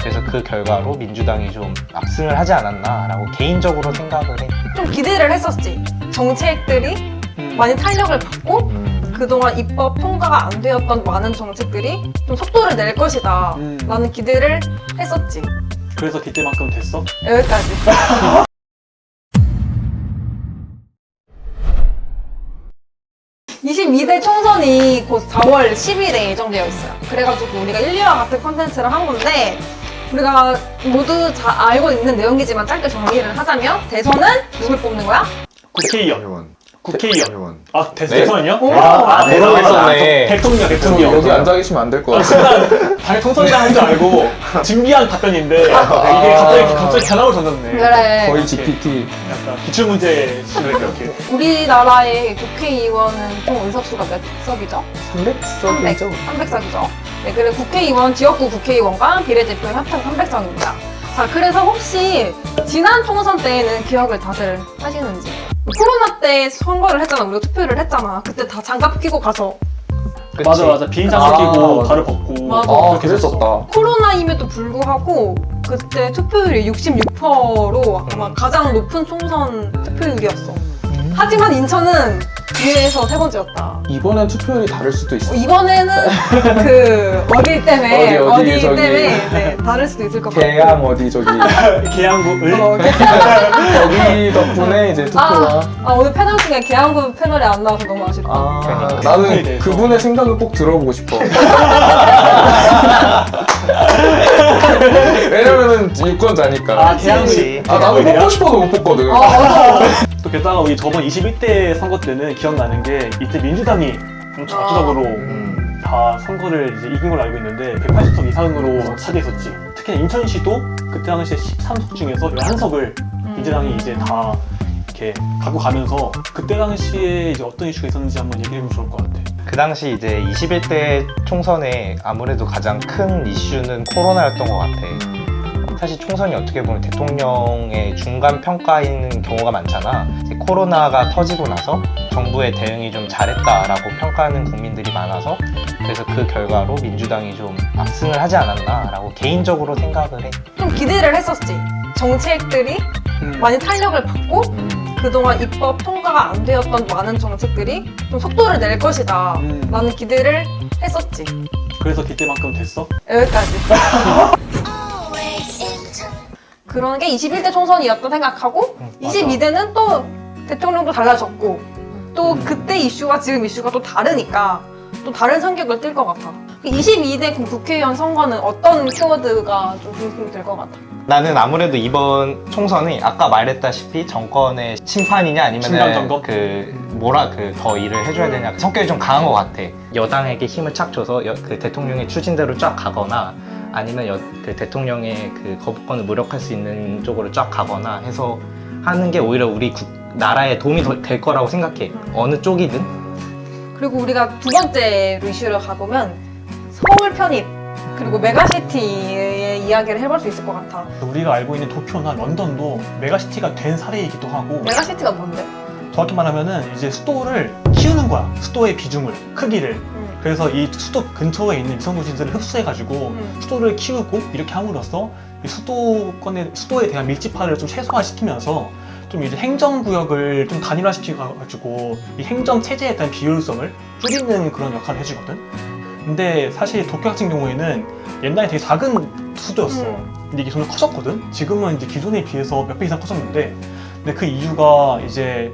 그래서 그 결과로 민주당이 좀 압승을 하지 않았나라고 개인적으로 생각을 해. 좀 기대를 했었지. 정책들이 많이 탄력을 받고 그동안 입법 통과가 안 되었던 많은 정책들이 좀 속도를 낼 것이다 라는 기대를 했었지. 그래서 기대만큼 됐어? 여기까지. 22대 총선이 곧 4월 10일에 예정되어 있어요. 그래가지고 우리가 1, 2와 같은 컨텐츠를 한 건데 우리가 모두 잘 알고 있는 내용이지만 짧게 정리를 하자면 대선은 누굴 뽑는 거야? 국회의원. 국회의원. 아, 네? 대선이요? 오! 대선 있었네. 대통령. 여기 앉아 계시면 안 될 것 같아요. 순간 당연히 통선이라 할 줄 알고 준비한 답변인데 이게 갑자기 변화를 던졌네. 그래. 거의 GPT. 약간 기출문제식으로 이렇게. 우리나라의 국회의원은 총 의석수가 몇 석이죠? 300석이죠. 300석이죠. 네, 그래 국회의원, 지역구 국회의원과 비례대표 합쳐 300석입니다. 자, 그래서 혹시 지난 총선 때에는 기억을 다들 하시는지? 코로나 때 선거를 했잖아. 우리가 투표를 했잖아. 그때 다 장갑 끼고 가서. 그치? 맞아. 비인장갑 끼고 맞아. 발을 벗고. 맞아. 그렇게 했었어. 그랬었다. 코로나임에도 불구하고 그때 투표율이 66%로 아마 가장 높은 총선 투표율이었어. 하지만 인천은 기회에서 세 번째였다. 이번엔 투표율이 다를 수도 있어. 이번에는 그 어디 때문에 어디, 저기. 때문에 네, 다를 수도 있을 것 같고. 개항 어디 저기 계양구을. 거기 덕분에 이제 투표가. 오늘 패널 중에 계양구 패널이 안 나와서 너무 아쉽다. 아, 그러니까. 나는 그분의 생각을 꼭 들어보고 싶어. 왜냐면은 유권자니까. 아, 계양시. 나는 뽑고 싶어도 못 뽑거든. 맞아. 또 게다가 우리 저번 21대 선거 때는 기억나는 게 이때 민주당이 엄청 압도적으로 다 선거를 이제 이긴 걸로 알고 있는데 180석 이상으로 차지했었지. 특히 인천시도 그때 당시에 13석 중에서 11석을 민주당이 이제 다 이렇게 갖고 가면서 그때 당시에 이제 어떤 이슈가 있었는지 한번 얘기해보면 좋을 것 같아. 그 당시 이제 21대 총선에 아무래도 가장 큰 이슈는 코로나였던 것 같아. 사실 총선이 어떻게 보면 대통령의 중간 평가인 경우가 많잖아. 이제 코로나가 터지고 나서 정부의 대응이 좀 잘했다라고 평가하는 국민들이 많아서 그래서 그 결과로 민주당이 좀 압승을 하지 않았나라고 개인적으로 생각을 해. 좀 기대를 했었지. 정책들이 많이 탄력을 받고 그동안 입법 통과가 안 되었던 많은 정책들이 좀 속도를 낼 것이다 라는 기대를 했었지. 그래서 기대만큼 됐어? 여기까지. 그런 게 21대 총선이었다 생각하고 22대는 또 대통령도 달라졌고 또 그때 이슈와 지금 이슈가 또 다르니까 또 다른 성격을 띌 것 같아. 22대 국회의원 선거는 어떤 키워드가 좀 중심이 될 것 같아? 나는 아무래도 이번 총선이 아까 말했다시피 정권의 심판이냐 아니면 중간점검? 더 일을 해줘야 되냐 성격이 좀 강한 것 같아. 여당에게 힘을 착 줘서 그 대통령의 추진대로 쫙 가거나 아니면 그 대통령의 그 거부권을 무력할 수 있는 쪽으로 쫙 가거나 해서 하는 게 오히려 우리 나라에 도움이 될 거라고 생각해. 어느 쪽이든. 그리고 우리가 두 번째로 이슈를 가보면 서울 편입 그리고 메가시티의 이야기를 해볼 수 있을 것 같아. 우리가 알고 있는 도쿄나 런던도 메가시티가 된 사례이기도 하고 메가시티가 뭔데? 정확히 말하면은 이제 수도를 키우는 거야. 수도의 비중을, 크기를. 그래서 이 수도 근처에 있는 위성도시들을 흡수해가지고 수도를 키우고 이렇게 함으로써 이 수도에 대한 밀집화를 좀 최소화시키면서 좀 이제 행정구역을 좀 단일화시켜가지고 이 행정체제에 대한 비효율성을 줄이는 그런 역할을 해주거든. 근데 사실 도쿄 같은 경우에는 옛날에 되게 작은 수도였어. 근데 이게 점점 커졌거든. 지금은 이제 기존에 비해서 몇 배 이상 커졌는데, 근데 그 이유가 이제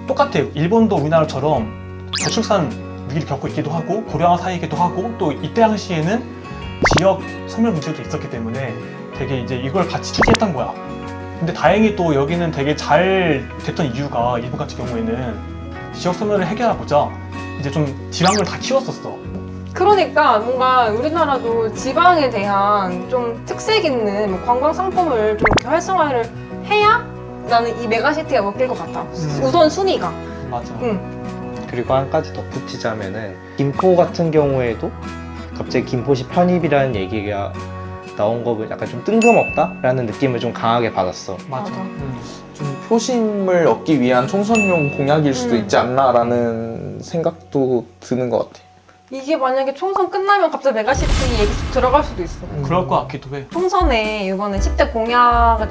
똑같아. 일본도 우리나라처럼 저출산 위기를 겪고 있기도 하고 고령화 사회이기도 하고 또 이때 당시에는 지역 소멸 문제도 있었기 때문에 되게 이제 이걸 같이 추진했던 거야. 근데 다행히 또 여기는 되게 잘 됐던 이유가 일본 같은 경우에는 지역 소멸을 해결하고자 이제 좀 지방을 다 키웠었어. 그러니까 뭔가 우리나라도 지방에 대한 좀 특색 있는 뭐 관광 상품을 좀 이렇게 활성화를 해야 나는 이 메가시티가 먹힐 것 같아. 우선 순위가. 맞아. 그리고 한 가지 덧붙이자면은 김포 같은 경우에도 갑자기 김포시 편입이라는 얘기가 나온 거 보면 약간 좀 뜬금없다라는 느낌을 좀 강하게 받았어. 맞아. 좀 표심을 얻기 위한 총선용 공약일 수도 있지 않나라는 생각도 드는 것 같아. 이게 만약에 총선 끝나면 갑자기 메가시티 얘기 쭉 들어갈 수도 있어. 그럴 것 같기도 해. 총선에 이번에 10대 공약을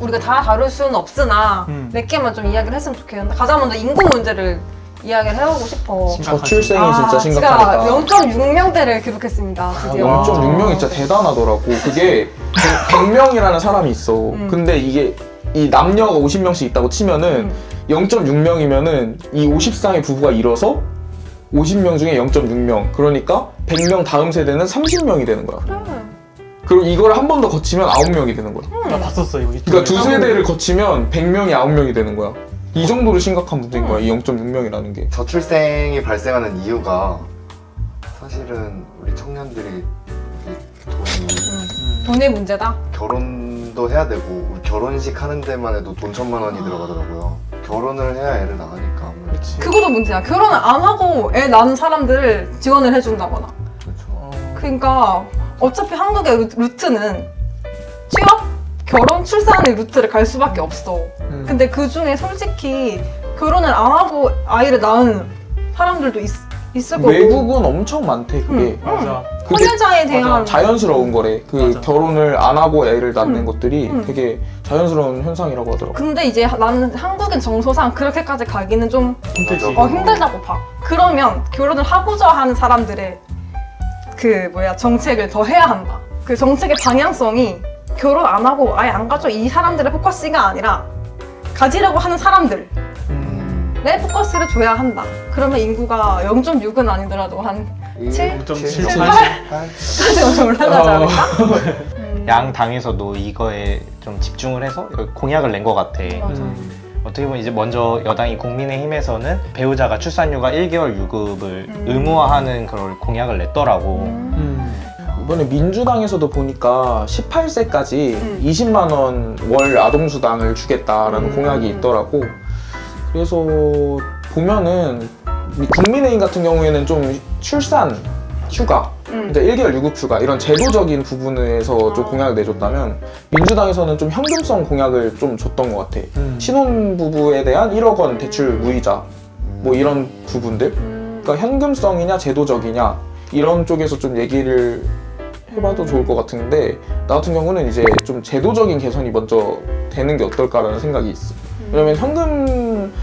우리가 다 다룰 수는 없으나 몇 개만 좀 이야기를 했으면 좋겠는데 가장 먼저 인구 문제를 이야기를 해보고 싶어. 저출생이 진짜 심각하니까. 0.6명대를 기록했습니다. 드디어. 0.6명이 진짜 대단하더라고. 그게 100명이라는 사람이 있어. 근데 이게 이 남녀가 50명씩 있다고 치면은 0.6명이면은 이 50쌍의 부부가 일어서 50명 중에 0.6명. 그러니까 100명 다음 세대는 30명이 되는 거야. 그래. 그리고 이걸 한 번 더 거치면 9명이 되는 거야. 나 봤었어 이거. 그러니까 두 세대를 거치면 100명이 9명이 되는 거야. 이 정도로 심각한 문제인 거야. 이 0.6명이라는 게. 저출생이 발생하는 이유가 사실은 우리 청년들이 이 돈이 돈의 문제다. 결혼도 해야 되고 우리 결혼식 하는 데만 해도 돈 1,000만 원이 들어가더라고요. 결혼을 해야 애를 낳으니까 아무래도. 그렇지. 그것도 문제야. 결혼을 안 하고 애 낳은 사람들을 지원을 해준다거나. 그렇죠. 그러니까 어차피 한국의 루트는 취업, 결혼, 출산의 루트를 갈 수밖에 없어. 근데 그 중에 솔직히 결혼을 안 하고 아이를 낳은 사람들도 있을 거고. 외국은 엄청 많대 그게. 맞아. 그게 혼외자에 대한 맞아. 자연스러운 거래. 그 맞아. 결혼을 안 하고 애를 낳는 음. 것들이 음. 되게 자연스러운 현상이라고 하더라고. 근데 이제 나는 한국인 정서상 그렇게까지 가기는 좀 힘들지. 힘들다고 봐. 그러면 결혼을 하고자 하는 사람들의 정책을 더 해야 한다. 그 정책의 방향성이 결혼 안 하고 아예 안 가져 이 사람들의 포커스가 아니라 가지려고 하는 사람들의 포커스를 줘야 한다. 그러면 인구가 0.6은 아니더라도 한 7? 5.7, 8까지 좀 올라가지 않을까? 양 당에서도 이거에 좀 집중을 해서 공약을 낸 것 같아. 맞아. 어떻게 보면 이제 먼저 여당이 국민의힘에서는 배우자가 출산휴가 1개월 유급을 의무화하는 그런 공약을 냈더라고. 이번에 민주당에서도 보니까 18세까지 20만 원 월 아동수당을 주겠다라는 공약이 있더라고. 그래서 보면은 국민의힘 같은 경우에는 좀 출산 휴가, 이제 1개월 유급 휴가 이런 제도적인 부분에서 좀 공약을 내줬다면 민주당에서는 좀 현금성 공약을 좀 줬던 것 같아. 신혼부부에 대한 1억 원 대출 무이자 뭐 이런 부분들. 그러니까 현금성이냐 제도적이냐 이런 쪽에서 좀 얘기를 해봐도 좋을 것 같은데 나 같은 경우는 이제 좀 제도적인 개선이 먼저 되는 게 어떨까라는 생각이 있어. 왜냐면 현금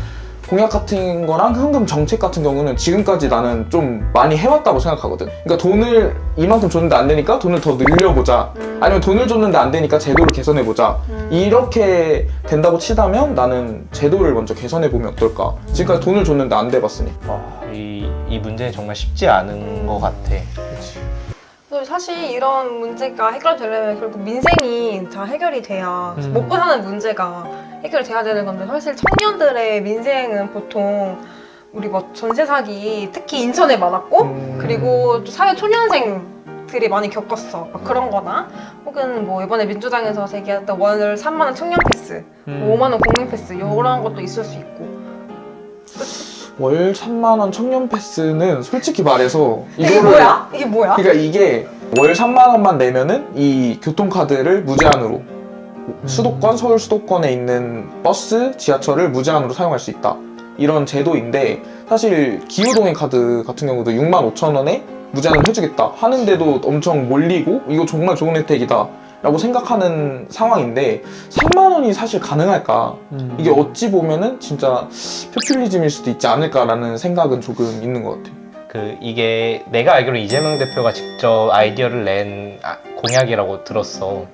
공약 같은 거랑 현금 정책 같은 경우는 지금까지 나는 좀 많이 해왔다고 생각하거든. 그러니까 돈을 이만큼 줬는데 안 되니까 돈을 더 늘려보자. 아니면 돈을 줬는데 안 되니까 제도를 개선해보자. 이렇게 된다고 치다면 나는 제도를 먼저 개선해보면 어떨까. 지금까지 돈을 줬는데 안 돼봤으니. 이 문제는 정말 쉽지 않은 것 같아. 그리고 사실 이런 문제가 해결되려면 결국 민생이 다 해결이 돼야 먹고 사는 문제가 해결돼야 되는 건데 사실 청년들의 민생은 보통 우리 뭐 전세 사기 특히 인천에 많았고 그리고 또 사회 초년생들이 많이 겪었어. 막 그런 거나 혹은 뭐 이번에 민주당에서 제기했던 월 3만 원 청년 패스, 뭐 5만 원 국민 패스 이런 것도 있을 수 있고. 월 3만 원 청년 패스는 솔직히 말해서 이게 뭐야? 이게 뭐야? 그러니까 이게 월 3만 원만 내면은 이 교통카드를 무제한으로 수도권, 서울 수도권에 있는 버스, 지하철을 무제한으로 사용할 수 있다. 이런 제도인데 사실 기후동행 카드 같은 경우도 6만 5천 원에 무제한을 해주겠다 하는데도 엄청 몰리고 이거 정말 좋은 혜택이다 라고 생각하는 상황인데 3만 원이 사실 가능할까? 이게 어찌 보면은 진짜 포퓰리즘일 수도 있지 않을까라는 생각은 조금 있는 것 같아요. 이게 내가 알기로 이재명 대표가 직접 아이디어를 낸 공약이라고 들었어.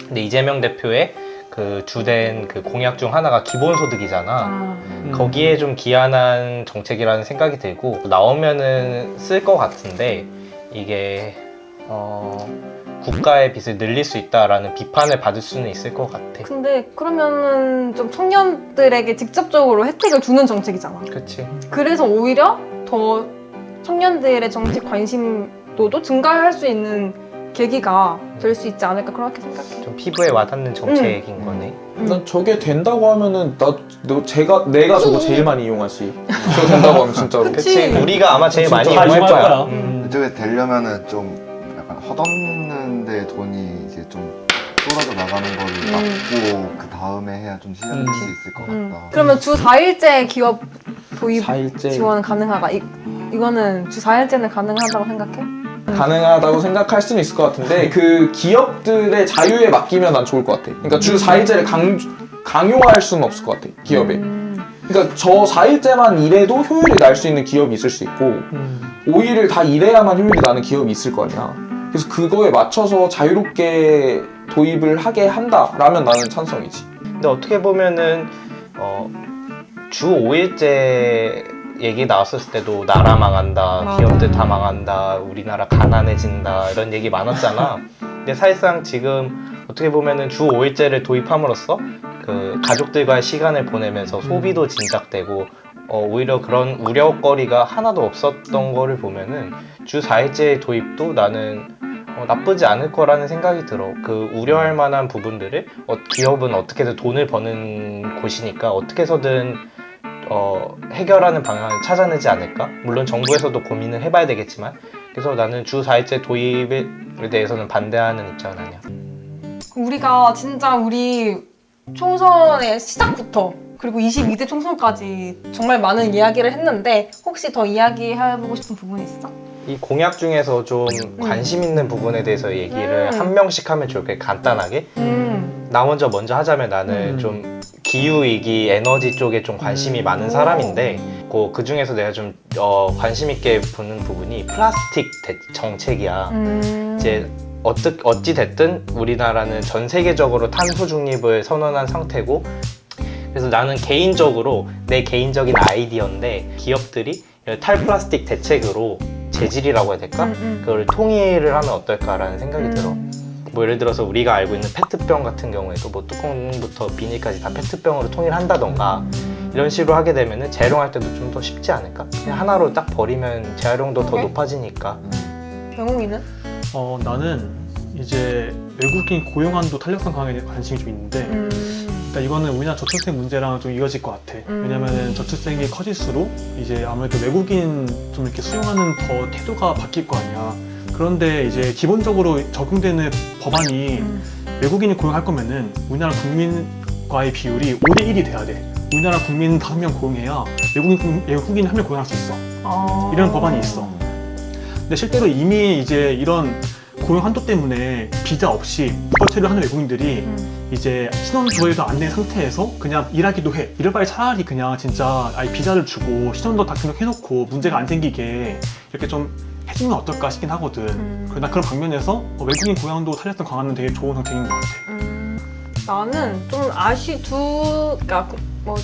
근데 이재명 대표의 그 주된 그 공약 중 하나가 기본소득이잖아. 거기에 좀 기한한 정책이라는 생각이 들고 나오면은 쓸 것 같은데 이게 국가의 빚을 늘릴 수 있다라는 비판을 받을 수는 있을 것 같아. 근데 그러면은 좀 청년들에게 직접적으로 혜택을 주는 정책이잖아. 그치. 그래서 오히려 더 청년들의 정책 관심도도 증가할 수 있는 계기가 될 수 있지 않을까 그렇게 생각해. 좀 피부에 와닿는 정책인 거네. 난 저게 된다고 하면은 내가 저거 제일 많이 이용하지. 저거 된다고 하면 진짜로. 그치. 우리가 아마 제일 많이 진짜 이용할 거야. 그쪽에 되려면은 좀 약간 헛없는 데 돈이 이제 좀 쏟아져 나가는 거를 막고 그 다음에 해야 좀 실현될 수 있을 것 같다. 그러면 주 4일제 기업 도입 4일째 지원 가능하다. 이거는 주 4일제는 가능하다고 생각해? 가능하다고 생각할 수는 있을 것 같은데 그 기업들의 자유에 맡기면 난 좋을 것 같아. 그러니까 주 4일제를 강요할 수는 없을 것 같아, 기업에. 그러니까 저 4일제만 일해도 효율이 날 수 있는 기업이 있을 수 있고 5일을 다 일해야만 효율이 나는 기업이 있을 거 아니야. 그래서 그거에 맞춰서 자유롭게 도입을 하게 한다라면 나는 찬성이지. 근데 어떻게 보면은 주 5일제 얘기 나왔을 때도 나라 망한다, 맞아. 기업들 다 망한다, 우리나라 가난해진다 이런 얘기 많았잖아. 근데 사실상 지금 어떻게 보면은 주 5일제를 도입함으로써 그 가족들과의 시간을 보내면서 소비도 진작되고 오히려 그런 우려거리가 하나도 없었던 거를 보면은 주 4일제 도입도 나는 나쁘지 않을 거라는 생각이 들어. 그 우려할 만한 부분들을 기업은 어떻게든 돈을 버는 곳이니까 어떻게 해서든 해결하는 방향을 찾아내지 않을까? 물론 정부에서도 고민을 해봐야 되겠지만 그래서 나는 주 4일제 도입에 대해서는 반대하는 입장은 아니야. 우리가 진짜 우리 총선의 시작부터 그리고 22대 총선까지 정말 많은 이야기를 했는데 혹시 더 이야기해보고 싶은 부분이 있어? 이 공약 중에서 좀 관심 있는 부분에 대해서 얘기를 한 명씩 하면 좋을까? 간단하게. 나 먼저 하자면 나는 좀 기후위기, 에너지 쪽에 좀 관심이 많은 사람인데 그 중에서 내가 좀 관심 있게 보는 부분이 플라스틱 정책이야. 이제 어찌 됐든 우리나라는 전 세계적으로 탄소 중립을 선언한 상태고 그래서 나는 개인적으로 내 개인적인 아이디어인데 기업들이 탈플라스틱 대책으로 재질이라고 해야 될까? 그걸 통일을 하면 어떨까라는 생각이 들어. 뭐 예를 들어서 우리가 알고 있는 페트병 같은 경우에도 뭐 뚜껑부터 비닐까지 다 페트병으로 통일한다던가 이런 식으로 하게 되면은 재활용할 때도 좀 더 쉽지 않을까? 그냥 하나로 딱 버리면 재활용도 더 높아지니까. 영웅이는? 나는 이제 외국인 고용한도 탄력성 강화에 관심이 좀 있는데 일단 이거는 우리나라 저출생 문제랑 좀 이어질 것 같아. 왜냐면 저출생이 커질수록 이제 아무래도 외국인 좀 이렇게 수용하는 더 태도가 바뀔 거 아니야. 그런데 이제 기본적으로 적용되는 법안이 외국인을 고용할 거면은 우리나라 국민과의 비율이 5대1이 돼야 돼. 우리나라 국민 5명 고용해야 외국인 1명 고용할 수 있어. 이런 법안이 있어. 근데 실제로 이미 이제 이런 고용 한도 때문에 비자 없이 국거체를 하는 외국인들이 이제 신원 조회도 안 된 상태에서 그냥 일하기도 해. 이럴 바에 차라리 그냥 진짜 아예 비자를 주고 신원도 다 등록해놓고 문제가 안 생기게 이렇게 좀 해주면 어떨까 싶긴 하거든. 그래서 나 그런 방면에서 외국인 고용도 탄력성 강화는 되게 좋은 정책인 것 같아. 나는 좀 그러니까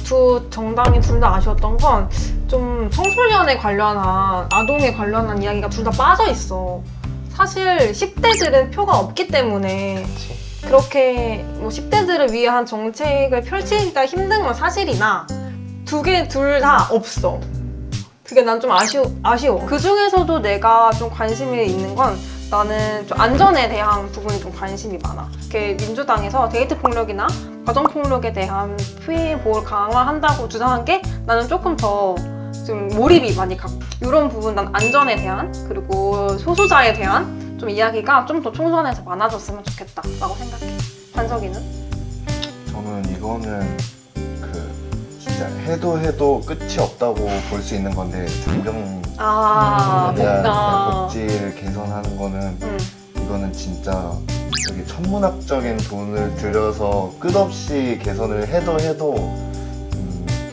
두 정당이 둘 다 아쉬웠던 건 좀 청소년에 관련한 아동에 관련한 이야기가 둘 다 빠져 있어. 사실 10대들은 표가 없기 때문에 그렇게 10대들을 위한 정책을 펼치기가 힘든 건 사실이나 둘 다 없어. 그게 난 좀 아쉬워. 그 중에서도 내가 좀 관심이 있는 건 나는 좀 안전에 대한 부분이 좀 관심이 많아. 이렇게 민주당에서 데이트 폭력이나 가정 폭력에 대한 피해 보호를 강화한다고 주장한 게 나는 조금 더 좀 몰입이 많이 가고 이런 부분 난 안전에 대한 그리고 소수자에 대한 좀 이야기가 좀 더 총선에서 많아졌으면 좋겠다라고 생각해. 한석이는? 저는 이거는 진짜 해도 끝이 없다고 볼 수 있는 건데 장병에 대한 복지를 개선하는 거는 이거는 진짜 되게 천문학적인 돈을 들여서 끝없이 개선을 해도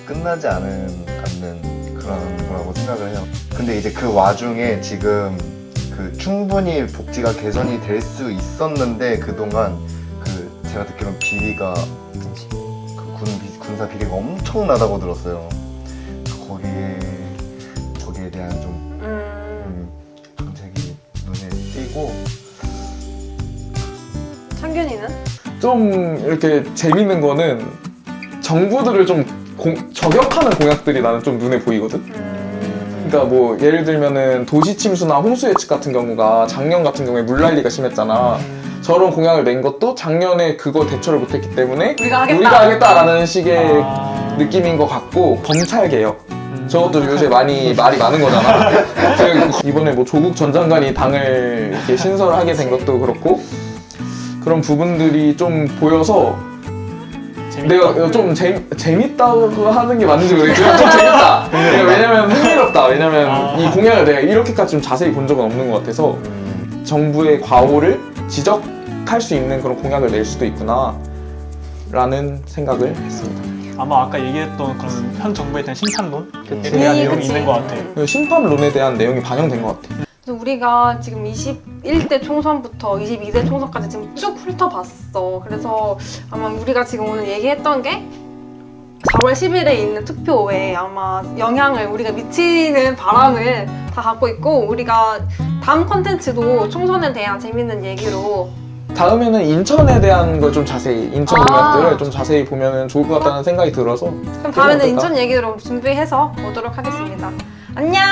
끝나지 않는 그런 거라고 생각을 해요. 근데 이제 그 와중에 지금 충분히 복지가 개선이 될 수 있었는데 그동안 제가 듣기로는 비리가 군사 비리가 엄청나다고 들었어요. 거기에 대한 좀 정책이 눈에 띄고. 창균이는? 좀 이렇게 재밌는 거는 정부들을 좀 저격하는 공약들이 나는 좀 눈에 보이거든. 그러니까 뭐 예를 들면은 도시 침수나 홍수 예측 같은 경우가 작년 같은 경우에 물난리가 심했잖아. 저런 공약을 낸 것도 작년에 그거 대처를 못했기 때문에 우리가 하겠다라는 식의 느낌인 것 같고, 검찰 개혁 저것도 요새 많이 말이 많은 거잖아. 이번에 뭐 조국 전 장관이 당을 이렇게 신설하게 된 것도 그렇고 그런 부분들이 좀 보여서 재밌다. 내가 좀 재밌다고 하는 게 맞는지 모르겠지만 좀 재밌다. 왜냐면 흥미롭다. 왜냐면 이 공약을 내가 이렇게까지 좀 자세히 본 적은 없는 것 같아서 정부의 과오를 지적할 수 있는 그런 공약을 낼 수도 있구나 라는 생각을 했습니다. 아마 아까 얘기했던 그런 현 정부에 대한 심판론에 그치. 대한 내용이 그치. 있는 것 같아. 그 심판론에 대한 내용이 반영된 것 같아. 그래서 우리가 지금 21대 총선부터 22대 총선까지 지금 쭉 훑어봤어. 그래서 아마 우리가 지금 오늘 얘기했던 게 4월 10일에 있는 투표에 아마 영향을 우리가 미치는 바람을 다 갖고 있고, 우리가 다음 컨텐츠도 총선에 대한 재밌는 얘기로 다음에는 인천에 대한 걸 좀 자세히, 인천 공약들을 좀 자세히 보면 좋을 것 같다는 생각이 들어서 그럼 다음에는 어떨까? 인천 얘기로 준비해서 오도록 하겠습니다. 안녕!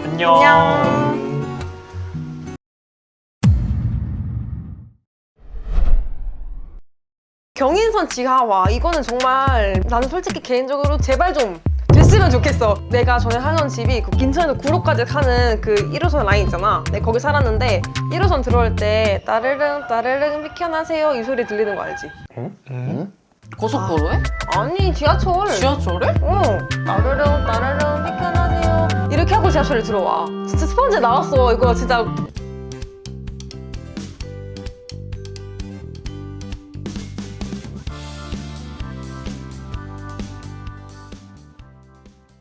안녕. 경인선 지하화, 이거는 정말 나는 솔직히 개인적으로 제발 좀 됐으면 좋겠어. 내가 전에 살던 집이 그 인천에서 구로까지 가는 그 1호선 라인 있잖아. 내가 거기 살았는데 1호선 들어올 때 따르릉 따르릉 비켜나세요 이 소리 들리는 거 알지? 고속도로에? 아니 지하철. 지하철에? 따르릉 따르릉 비켜나세요 이렇게 하고 지하철에 들어와. 진짜 스펀지 나왔어. 이거 진짜